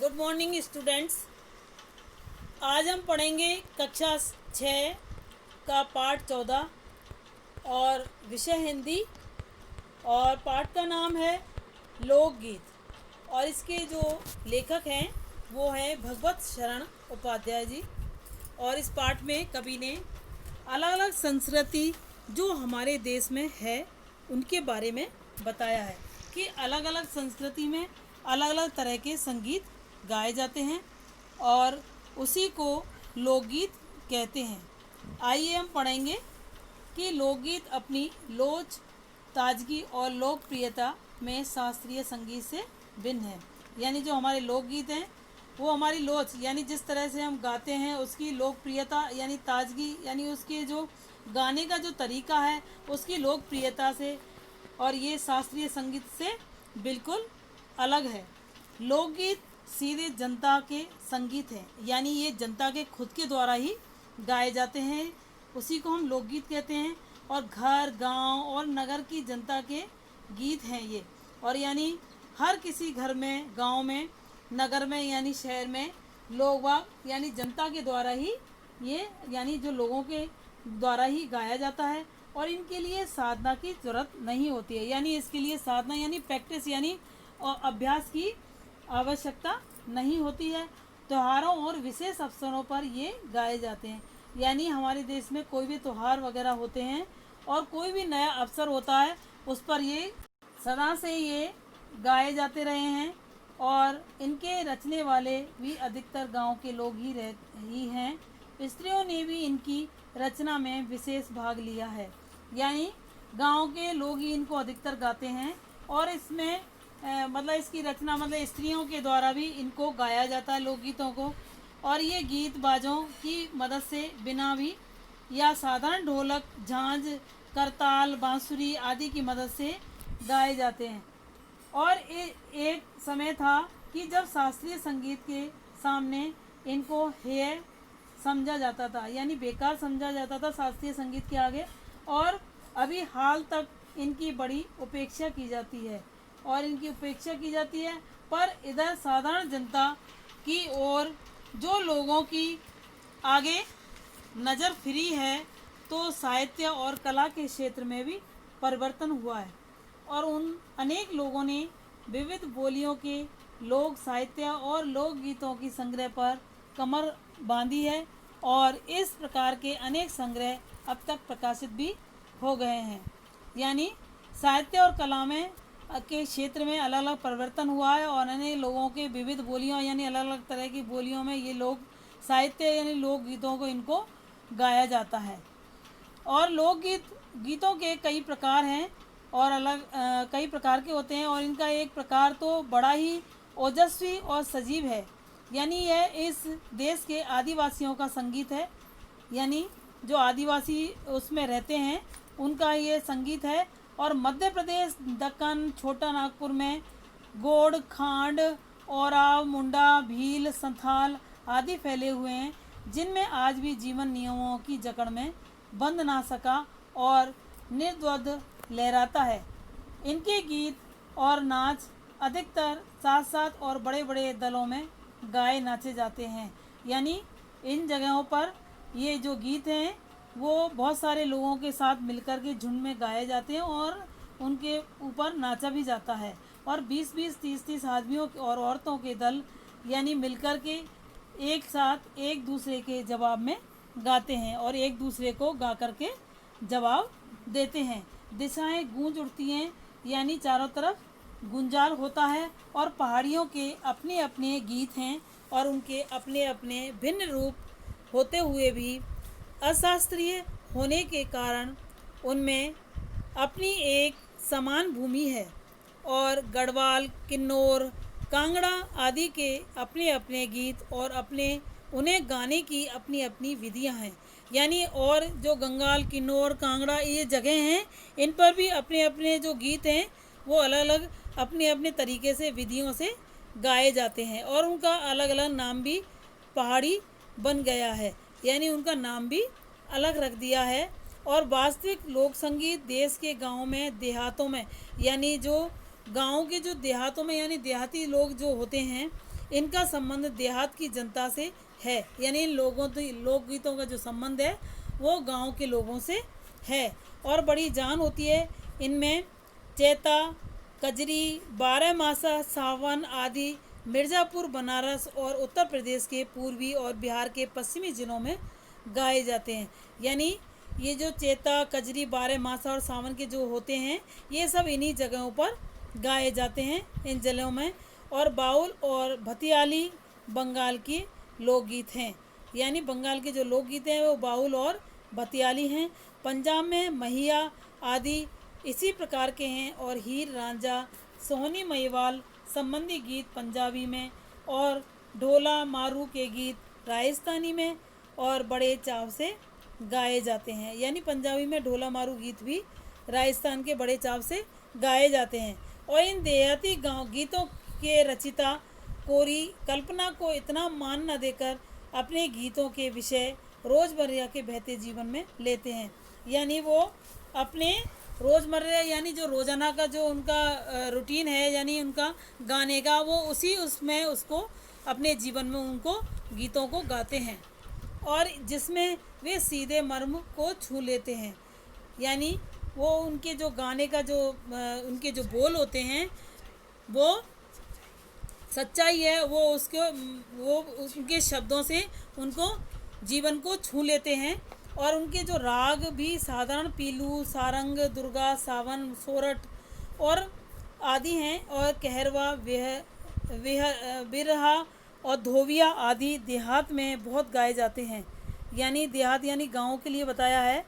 Good morning students. आज हम पढ़ेंगे कक्षा 6 का पाठ 14 और विषय हिंदी। और पाठ का नाम है लोकगीत और इसके जो लेखक हैं वो हैं भगवत शरण उपाध्याय जी। और इस पाठ में कवि ने अलग अलग संस्कृति जो हमारे देश में है उनके बारे में बताया है कि अलग अलग संस्कृति में अलग अलग तरह के संगीत गाए जाते हैं और उसी को लोकगीत कहते हैं। आइए हम पढ़ेंगे कि लोकगीत अपनी लोच, ताजगी और लोकप्रियता में शास्त्रीय संगीत से भिन्न है। यानी जो हमारे लोकगीत हैं वो हमारी लोच यानी जिस तरह से हम गाते हैं उसकी लोकप्रियता यानी ताजगी यानी उसके जो गाने का जो तरीका है उसकी लोकप्रियता से और ये शास्त्रीय संगीत से बिल्कुल अलग है। लोकगीत सीधे जनता के संगीत हैं यानी ये जनता के खुद के द्वारा ही गाए जाते हैं, उसी को हम लोकगीत कहते हैं। और घर, गांव और नगर की जनता के गीत हैं ये। और यानी हर किसी घर में, गांव में, नगर में यानी शहर में लोग वाग यानी जनता के द्वारा ही ये यानी जो लोगों के द्वारा ही गाया जाता है। और इनके लिए साधना की ज़रूरत नहीं होती है, यानी इसके लिए साधना यानी प्रैक्टिस यानी अभ्यास की आवश्यकता नहीं होती है। त्योहारों और विशेष अवसरों पर ये गाए जाते हैं। यानी हमारे देश में कोई भी त्यौहार वगैरह होते हैं और कोई भी नया अवसर होता है उस पर ये सदा से ये गाए जाते रहे हैं। और इनके रचने वाले भी अधिकतर गांव के लोग ही हैं। स्त्रियों ने भी इनकी रचना में विशेष भाग लिया है, यानी गांव के लोग ही इनको अधिकतर गाते हैं। और इसमें मतलब इसकी रचना मतलब स्त्रियों के द्वारा भी इनको गाया जाता है लोकगीतों को। और ये गीत बाजों की मदद से बिना भी या साधारण ढोलक, झांझ, करताल, बांसुरी आदि की मदद से गाए जाते हैं। और एक समय था कि जब शास्त्रीय संगीत के सामने इनको हेय समझा जाता था, यानी बेकार समझा जाता था शास्त्रीय संगीत के आगे। और अभी हाल तक इनकी बड़ी उपेक्षा की जाती है पर इधर साधारण जनता की ओर जो लोगों की आगे नज़र फिरी है तो साहित्य और कला के क्षेत्र में भी परिवर्तन हुआ है। और उन अनेक लोगों ने विविध बोलियों के लोक साहित्य और लोकगीतों की संग्रह पर कमर बांधी है। और इस प्रकार के अनेक संग्रह अब तक प्रकाशित भी हो गए हैं। यानी साहित्य और कला में के क्षेत्र में अलग अलग परिवर्तन हुआ है और अनेक लोगों के विविध बोलियों यानी अलग अलग तरह की बोलियों में ये लोग साहित्य यानी लोकगीतों को इनको गाया जाता है। और गीतों के कई प्रकार हैं और कई प्रकार के होते हैं। और इनका एक प्रकार तो बड़ा ही ओजस्वी और सजीव है, यानी यह इस देश के आदिवासियों का संगीत है। यानी जो आदिवासी उसमें रहते हैं उनका ये संगीत है। और मध्य प्रदेश, दक्कन, छोटा नागपुर में गोड़, खांड, ओराव, मुंडा, भील, संथाल आदि फैले हुए हैं, जिनमें आज भी जीवन नियमों की जकड़ में बंध ना सका और निर्द्वंद लहराता है। इनके गीत और नाच अधिकतर साथ साथ और बड़े बड़े दलों में गाए नाचे जाते हैं। यानी इन जगहों पर ये जो गीत हैं वो बहुत सारे लोगों के साथ मिलकर के झुंड में गाए जाते हैं और उनके ऊपर नाचा भी जाता है। और 20-20, 30-30 आदमियों और औरतों के दल यानी मिलकर के एक साथ एक दूसरे के जवाब में गाते हैं और एक दूसरे को गा कर के जवाब देते हैं। दिशाएं गूंज उठती हैं यानी चारों तरफ गुंजार होता है। और पहाड़ियों के अपने अपने गीत हैं और उनके अपने अपने भिन्न रूप होते हुए भी अशास्त्रीय होने के कारण उनमें अपनी एक समान भूमि है। और गढ़वाल, किन्नौर, कांगड़ा आदि के अपने अपने गीत और उन्हें गाने की अपनी अपनी विधियां हैं। यानी और जो गंगाल, किन्नौर, कांगड़ा ये जगह हैं इन पर भी अपने अपने जो गीत हैं वो अलग अलग अपने अपने तरीके से विधियों से गाए जाते हैं। और उनका अलग अलग नाम भी पहाड़ी बन गया है, यानी उनका नाम भी अलग रख दिया है। और वास्तविक लोक संगीत देश के गाँव में, देहातों में, यानी जो गाँव के जो देहातों में यानी देहाती लोग जो होते हैं इनका संबंध देहात की जनता से है, यानी इन लोकगीतों का जो संबंध है वो गांव के लोगों से है। और बड़ी जान होती है इनमें। चैता, कजरी, बारहमासा, सावन आदि मिर्ज़ापुर, बनारस और उत्तर प्रदेश के पूर्वी और बिहार के पश्चिमी जिलों में गाए जाते हैं। यानी ये जो चैता, कजरी, बारहमासा और सावन के जो होते हैं ये सब इन्हीं जगहों पर गाए जाते हैं, इन जिलों में। और बाउल और भतियाली बंगाल के लोकगीत हैं, यानी बंगाल के जो लोकगीत हैं वो बाउल और भतियाली हैं। पंजाब में मैया आदि इसी प्रकार के हैं। और हीर रांझा, सोहनी महिवाल संबंधी गीत पंजाबी में, और ढोला मारू के गीत राजस्थानी में और बड़े चाव से गाए जाते हैं। यानी पंजाबी में ढोला मारू गीत भी राजस्थान के बड़े चाव से गाए जाते हैं। और इन देहाती गाँव गीतों के रचिता कोरी कल्पना को इतना मान न देकर अपने गीतों के विषय रोज़मर्रा के बहते जीवन में लेते हैं। यानी वो अपने रोज़मर्रा यानी जो रोज़ाना का जो उनका रूटीन है, यानी उनका गाने का, वो उसमें उसको अपने जीवन में उनको गीतों को गाते हैं, और जिसमें वे सीधे मर्म को छू लेते हैं। यानी वो उनके जो गाने का जो उनके जो बोल होते हैं वो सच्चाई है, वो उनके शब्दों से उनको जीवन को छू लेते हैं। और उनके जो राग भी साधारण पीलू, सारंग, दुर्गा, सावन, सोरठ और आदि हैं। और कहरवा, बिरहा और धोबिया आदि देहात में बहुत गाए जाते हैं। यानी देहात यानी गाँव के लिए बताया है,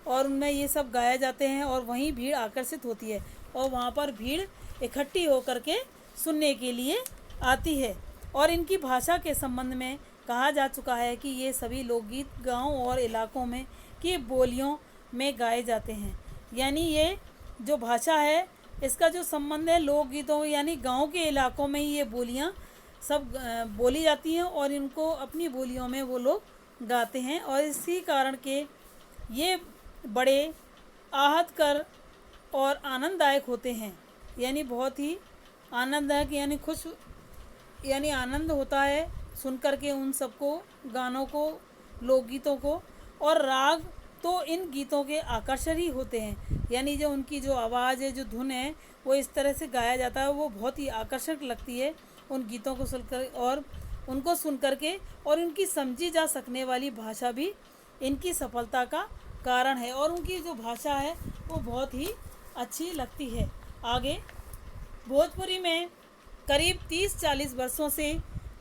और उनमें ये सब गाए जाते हैं। और वहीं भीड़ आकर्षित होती है और वहाँ पर भीड़ इकट्ठी होकर के सुनने के लिए आती है। और इनकी भाषा के संबंध में कहा जा चुका है कि ये सभी लोकगीत गांव और इलाकों में की बोलियों में गाए जाते हैं। यानी ये जो भाषा है इसका जो संबंध है लोकगीतों, यानी गांव के इलाकों में ही ये बोलियां सब बोली जाती हैं और इनको अपनी बोलियों में वो लोग गाते हैं। और इसी कारण के ये बड़े आहत कर और आनंददायक होते हैं। यानी बहुत ही आनंददायक, यानी खुश, यानी आनंद होता है सुन कर के उन सबको, गानों को, लोकगीतों को। और राग तो इन गीतों के आकर्षण ही होते हैं। यानी जो उनकी जो आवाज़ है, जो धुन है, वो इस तरह से गाया जाता है, वो बहुत ही आकर्षक लगती है उन गीतों को सुनकर और उनको सुन कर के। और उनकी समझी जा सकने वाली भाषा भी इनकी सफलता का कारण है, और उनकी जो भाषा है वो बहुत ही अच्छी लगती है। आगे भोजपुरी में करीब 30-40 वर्षों से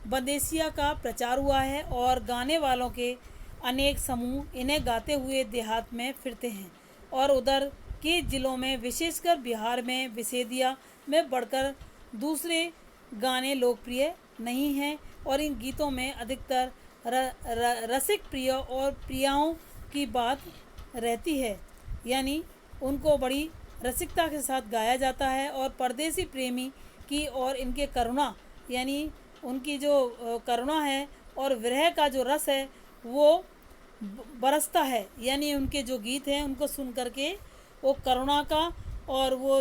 बंदेसिया का प्रचार हुआ है, और गाने वालों के अनेक समूह इन्हें गाते हुए देहात में फिरते हैं। और उधर के ज़िलों में, विशेषकर बिहार में, विषेदिया में बढ़कर दूसरे गाने लोकप्रिय नहीं हैं। और इन गीतों में अधिकतर रसिक प्रिय और प्रियाओं की बात रहती है। यानी उनको बड़ी रसिकता के साथ गाया जाता है। और परदेसी प्रेमी की और इनके करुणा, यानी उनकी जो करुणा है और विरह का जो रस है वो बरसता है। यानी उनके जो गीत हैं उनको सुन करके वो करुणा का और वो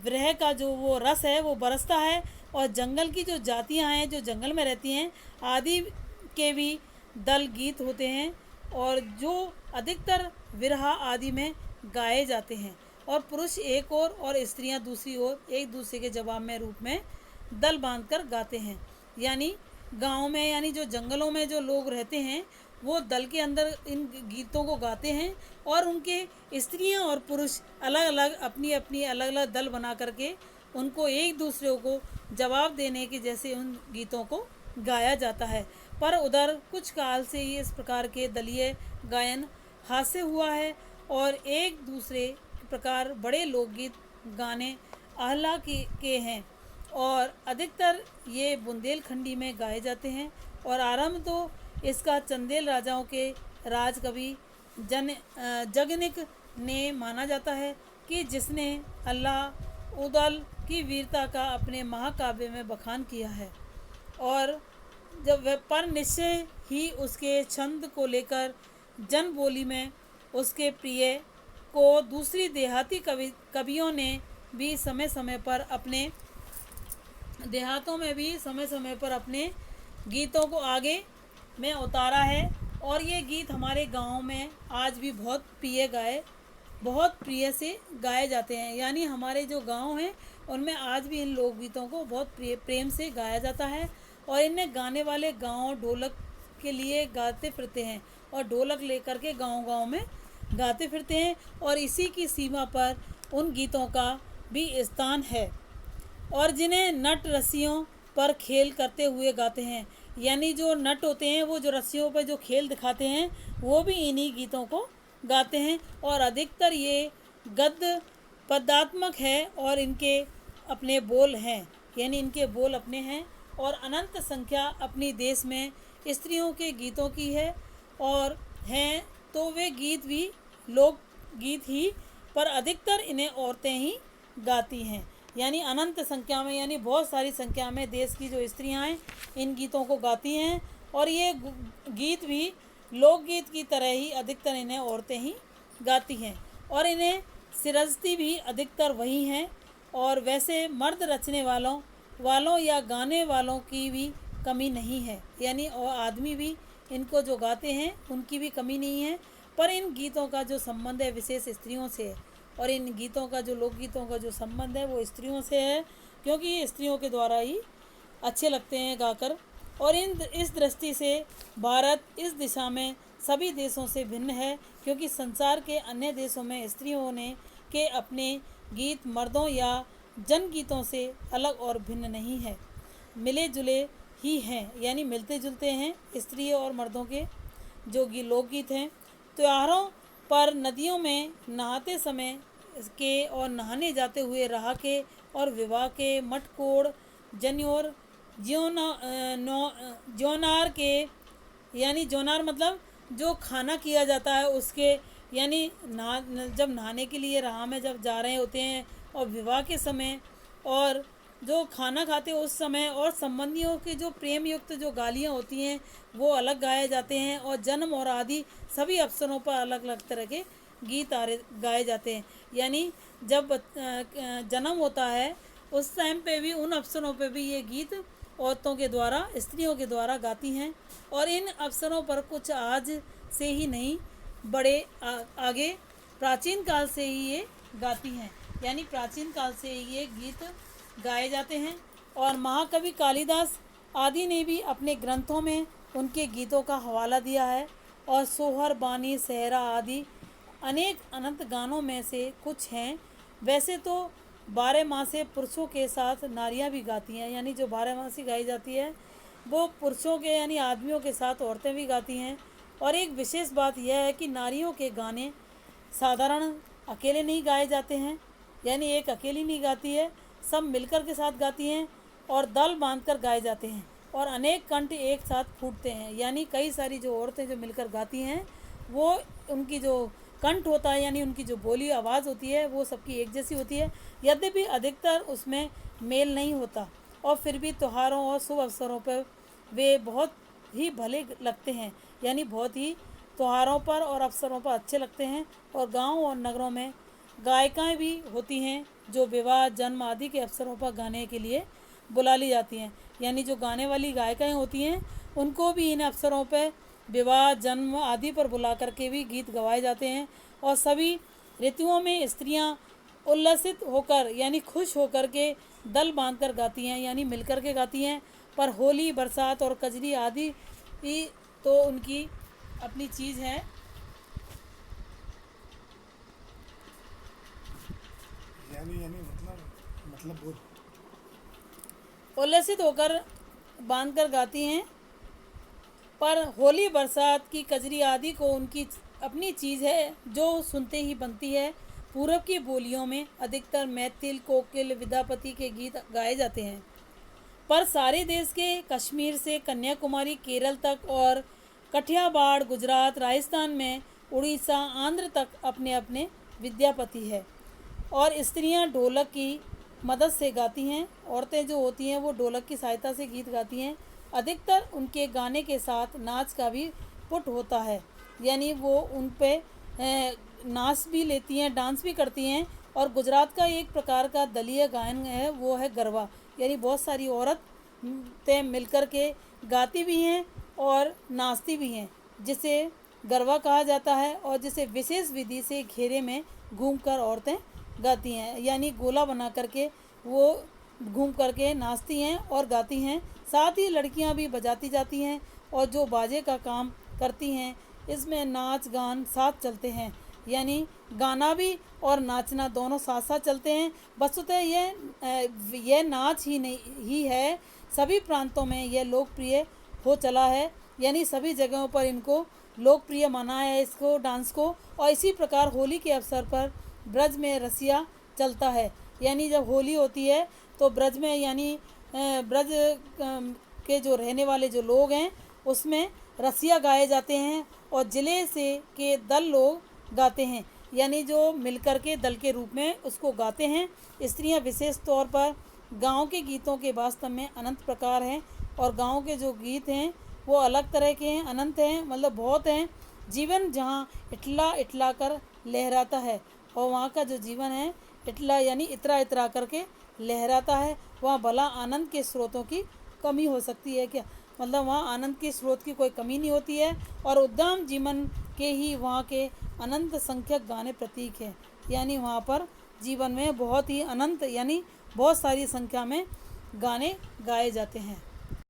विरह का जो वो रस है वो बरसता है। और जंगल की जो जातियां हैं, जो जंगल में रहती हैं, आदि के भी दल गीत होते हैं, और जो अधिकतर विरह आदि में गाए जाते हैं। और पुरुष एक ओर और स्त्रियां दूसरी ओर एक दूसरे के जवाब में रूप में दल बांधकर गाते हैं। यानी गांव में, यानी जो जंगलों में जो लोग रहते हैं वो दल के अंदर इन गीतों को गाते हैं, और उनके स्त्रियां और पुरुष अलग अलग अपनी अपनी अलग अलग दल बना करके उनको एक दूसरे को जवाब देने के जैसे उन गीतों को गाया जाता है। पर उधर कुछ काल से ये इस प्रकार के दलीय गायन हास्य हुआ है, और एक दूसरे प्रकार बड़े लोकगीत गाने आहला के हैं, और अधिकतर ये बुंदेलखंडी में गाए जाते हैं। और आरंभ तो इसका चंदेल राजाओं के राजकवि जगनिक ने माना जाता है कि जिसने अल्लाह उदल की वीरता का अपने महाकाव्य में बखान किया है। और जब वह पर निश्चय ही उसके छंद को लेकर जन बोली में उसके प्रिय को दूसरी देहाती कवियों ने भी समय समय पर अपने देहातों में भी समय समय पर अपने गीतों को आगे में उतारा है। और ये गीत हमारे गांव में आज भी बहुत प्रिय से गाए जाते हैं। यानी हमारे जो गांव हैं उनमें आज भी इन लोकगीतों को बहुत प्रेम से गाया जाता है। और इन्हें गाने वाले गांव ढोलक के लिए गाते फिरते हैं और ढोलक लेकर के गांव गांव में गाते फिरते हैं। और इसी की सीमा पर उन गीतों का भी स्थान है और जिन्हें नट रस्सियों पर खेल करते हुए गाते हैं। यानी जो नट होते हैं वो जो रस्सियों पर जो खेल दिखाते हैं वो भी इन्हीं गीतों को गाते हैं। और अधिकतर ये गद्य पदात्मक है और इनके अपने बोल हैं, यानी इनके बोल अपने हैं। और अनंत संख्या अपनी देश में स्त्रियों के गीतों की है और हैं तो वे गीत भी लोक गीत ही, पर अधिकतर इन्हें औरतें ही गाती हैं। यानी अनंत संख्या में, यानी बहुत सारी संख्या में देश की जो स्त्रियां हैं इन गीतों को गाती हैं। और ये गीत भी लोकगीत की तरह ही अधिकतर इन्हें औरतें ही गाती हैं और इन्हें सिरजती भी अधिकतर वही हैं। और वैसे मर्द रचने वालों या गाने वालों की भी कमी नहीं है, यानी और आदमी भी इनको जो गाते हैं उनकी भी कमी नहीं है। पर इन गीतों का जो संबंध है विशेष स्त्रियों से है और इन गीतों का जो लोकगीतों का जो संबंध है वो स्त्रियों से है, क्योंकि ये स्त्रियों के द्वारा ही अच्छे लगते हैं गाकर। और इस दृष्टि से भारत इस दिशा में सभी देशों से भिन्न है, क्योंकि संसार के अन्य देशों में स्त्रियों ने के अपने गीत मर्दों या जनगीतों से अलग और भिन्न नहीं है, मिले जुले ही हैं, यानी मिलते जुलते हैं स्त्री और मर्दों के जो लोकगीत हैं। त्योहारों पर नदियों में नहाते समय के और नहाने जाते हुए राह के और विवाह के मटकोड़ जन्योर जोनार के, यानी जोनार मतलब जो खाना किया जाता है उसके, यानी जब नहाने के लिए राह में जब जा रहे होते हैं और विवाह के समय और जो खाना खाते उस समय, और संबंधियों के जो प्रेम युक्त जो गालियाँ होती हैं वो अलग गाए जाते हैं। और जन्म और आदि सभी अवसरों पर अलग अलग तरह के गीत गाए जाते हैं। यानी जब जन्म होता है उस टाइम पे भी, उन अवसरों पे भी ये गीत औरतों के द्वारा, स्त्रियों के द्वारा गाती हैं। और इन अवसरों पर कुछ आज से ही नहीं, बड़े आगे प्राचीन काल से ही ये गाती हैं, यानी प्राचीन काल से ही ये गीत गाए जाते हैं। और महाकवि कालिदास आदि ने भी अपने ग्रंथों में उनके गीतों का हवाला दिया है। और सोहर बानी सहरा आदि अनेक अनंत गानों में से कुछ हैं। वैसे तो 12 मासे पुरुषों के साथ नारियां भी गाती हैं, यानी जो 12 मासी गाई जाती है वो पुरुषों के यानी आदमियों के साथ औरतें भी गाती हैं। और एक विशेष बात यह है कि नारियों के गाने साधारण अकेले नहीं गाए जाते हैं, यानी एक अकेली नहीं गाती है, सब मिलकर के साथ गाती हैं और दल बांधकर गाए जाते हैं और अनेक कंठ एक साथ फूटते हैं। यानी कई सारी जो औरतें जो मिलकर गाती हैं वो उनकी जो कंठ होता है, यानी उनकी जो बोली आवाज़ होती है वो सबकी एक जैसी होती है। यद्यपि अधिकतर उसमें मेल नहीं होता और फिर भी त्योहारों और शुभ अवसरों पर वे बहुत ही भले लगते हैं, यानी बहुत ही त्योहारों पर और अवसरों पर अच्छे लगते हैं। और गाँव और नगरों में गायिकाएँ भी होती हैं जो विवाह जन्म आदि के अवसरों पर गाने के लिए बुला ली जाती हैं, यानी जो गाने वाली गायिकाएँ होती हैं उनको भी इन अवसरों पर विवाह जन्म आदि पर बुला करके भी गीत गवाए जाते हैं। और सभी ऋतुओं में स्त्रियां उल्लसित होकर यानी खुश होकर के दल बांधकर गाती हैं, यानी मिलकर के गाती हैं। पर होली बरसात और कजरी आदि तो उनकी अपनी चीज़ है। यानी मतलब बोल उल्लसित होकर बांधकर गाती हैं, पर होली बरसात की कजरी आदि को उनकी अपनी चीज़ है जो सुनते ही बनती है। पूरब की बोलियों में अधिकतर मैथिल कोकिल विद्यापति के गीत गाए जाते हैं, पर सारे देश के कश्मीर से कन्याकुमारी केरल तक और कठियावाड़ गुजरात राजस्थान में उड़ीसा आंध्र तक अपने अपने विद्यापति है। और स्त्रियां ढोलक की मदद से गाती हैं, औरतें जो होती हैं वो ढोलक की सहायता से गीत गाती हैं। अधिकतर उनके गाने के साथ नाच का भी पुट होता है, यानी वो उन पे नाच भी लेती हैं, डांस भी करती हैं। और गुजरात का एक प्रकार का दलीय गायन है वो है गरबा, यानी बहुत सारी औरतें मिलकर के गाती भी हैं और नाचती भी हैं, जिसे गरबा कहा जाता है, और जिसे विशेष विधि से घेरे में घूमकर औरतें गाती हैं, यानी गोला बना करके वो घूम करके नाचती हैं और गाती हैं। साथ ही लड़कियां भी बजाती जाती हैं और जो बाजे का काम करती हैं। इसमें नाच गान साथ चलते हैं, यानी गाना भी और नाचना दोनों साथ साथ चलते हैं। वस्तुतः यह नाच ही नहीं ही है, सभी प्रांतों में यह लोकप्रिय हो चला है, यानी सभी जगहों पर इनको लोकप्रिय माना है इसको डांस को। और इसी प्रकार होली के अवसर पर ब्रज में रसिया चलता है, यानी जब होली होती है तो ब्रज में यानी ब्रज के जो रहने वाले जो लोग हैं उसमें रसिया गाए जाते हैं और ज़िले से के दल लोग गाते हैं, यानी जो मिलकर के दल के रूप में उसको गाते हैं। स्त्रियां विशेष तौर पर गांव के गीतों के वास्तव में अनंत प्रकार हैं, और गांव के जो गीत हैं वो अलग तरह के हैं, अनंत हैं, मतलब बहुत हैं। जीवन जहाँ इटला इटला कर लहराता है, और वहाँ का जो जीवन है इटला यानी इतरा इतरा करके लहराता है, वहाँ भला आनंद के स्रोतों की कमी हो सकती है क्या? मतलब वहाँ आनंद के स्रोत की कोई कमी नहीं होती है, और उद्दाम जीवन के ही वहाँ के अनंत संख्यक गाने प्रतीक हैं, यानी वहाँ पर जीवन में बहुत ही अनंत यानी बहुत सारी संख्या में गाने गाए जाते हैं।